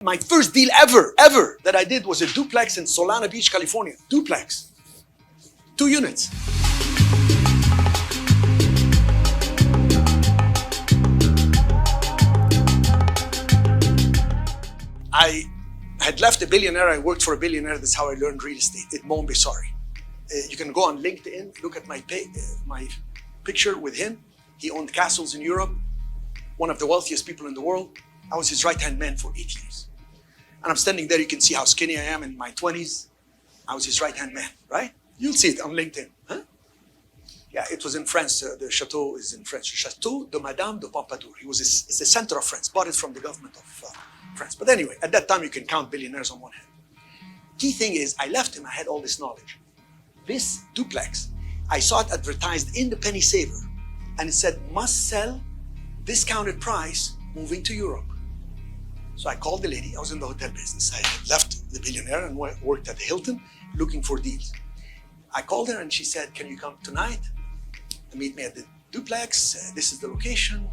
My first deal ever that I did was a duplex in Solana Beach, California. Duplex. 2 units. I had left a billionaire. I worked for a billionaire. That's how I learned real estate. It won't be sorry. You can go on LinkedIn, look at my picture with him. He owned castles in Europe, one of the wealthiest people in the world. I was his right-hand man for 8 years. And I'm standing there, you can see how skinny I am in my 20s. I was his right-hand man, right? You'll see it on LinkedIn. Huh? Yeah, it was in France. The chateau is in French. Chateau de Madame de Pompadour. It's the center of France. Bought it from the government of France. But anyway, at that time, you can count billionaires on one hand. Key thing is, I left him, I had all this knowledge. This duplex, I saw it advertised in the Penny Saver, and it said, must sell, discounted price, moving to Europe. So I called the lady. I was in the hotel business. I had left the billionaire and worked at the Hilton looking for deals. I called her and she said, can you come tonight and meet me at the duplex? This is the location.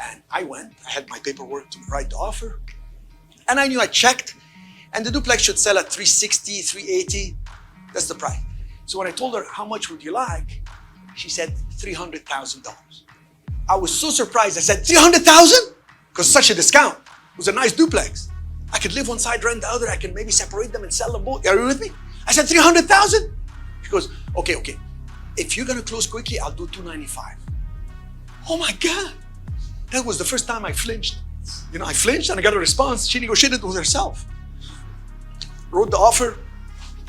And I went. I had my paperwork to write the offer. And I knew I checked. And the duplex should sell at 360, 380. That's the price. So when I told her, how much would you like? She said, $300,000. I was so surprised. I said, 300,000? Because such a discount. It was a nice duplex. I could live one side, rent the other. I can maybe separate them and sell them both. Are you with me? I said 300,000. She goes, okay. If you're gonna close quickly, I'll do 295. Oh my God. That was the first time I flinched. You know, I flinched and I got a response. She negotiated with herself. Wrote the offer.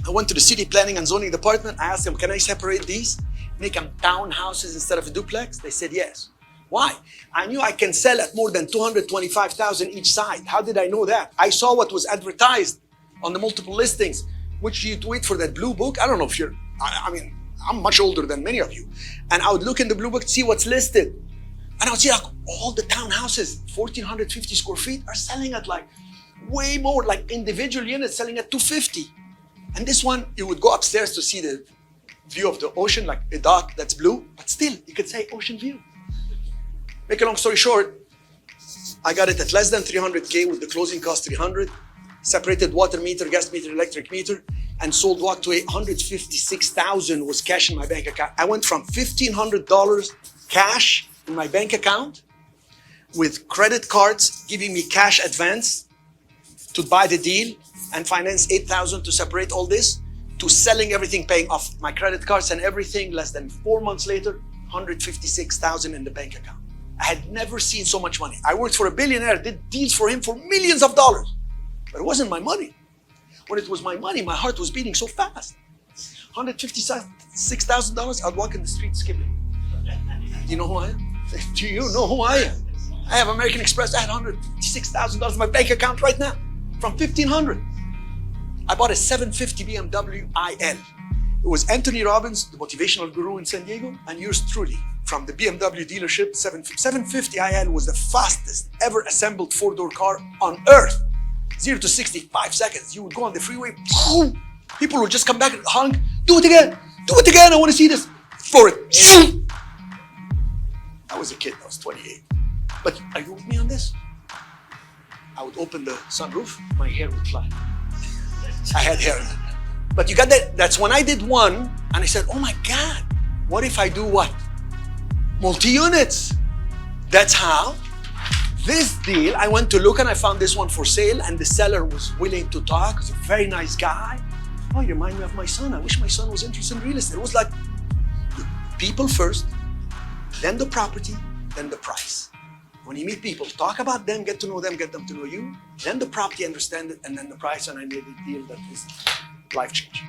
I went to the city planning and zoning department. I asked them, can I separate these? Make them townhouses instead of a duplex? They said yes. Why? I knew I can sell at more than 225,000 each side. How did I know that? I saw what was advertised on the multiple listings, which you'd wait for that blue book. I don't know if you're, I mean, I'm much older than many of you. And I would look in the blue book to see what's listed. And I would see like all the townhouses, 1,450 square feet are selling at like way more, like individual units selling at 250. And this one, you would go upstairs to see the view of the ocean, like a dot that's blue, but still you could say ocean view. Make a long story short, I got it at less than 300K with the closing cost 300, separated water meter, gas meter, electric meter, and sold what to 156,000 was cash in my bank account. I went from $1,500 cash in my bank account with credit cards giving me cash advance to buy the deal and finance 8,000 to separate all this, to selling everything, paying off my credit cards and everything. Less than 4 months later, 156,000 in the bank account. I had never seen so much money. I worked for a billionaire, did deals for him for millions of dollars, but it wasn't my money. When it was my money, my heart was beating so fast. $156,000, I'd walk in the street skipping. Do you know who I am? Do you know who I am? I have American Express. I had $156,000 in my bank account right now from $1,500. I bought a 750 BMW IL. It was Anthony Robbins, the motivational guru in San Diego, and yours truly from the BMW dealership. 750 IL was the fastest ever assembled 4-door car on earth. 0 to 60, 5 seconds. You would go on the freeway, boom, people would just come back and honk, do it again, I want to see this. For it. I was a kid, I was 28. But are you with me on this? I would open the sunroof, my hair would fly. I had hair. But you got that, that's when I did one, and I said, oh my God, what if I do what? Multi-units. That's how this deal, I went to look and I found this one for sale, and the seller was willing to talk. He's a very nice guy. Oh, you remind me of my son. I wish my son was interested in real estate. It was like people first, then the property, then the price. When you meet people, talk about them, get to know them, get them to know you, then the property, understand it, and then the price, and I made a deal that is life-changing.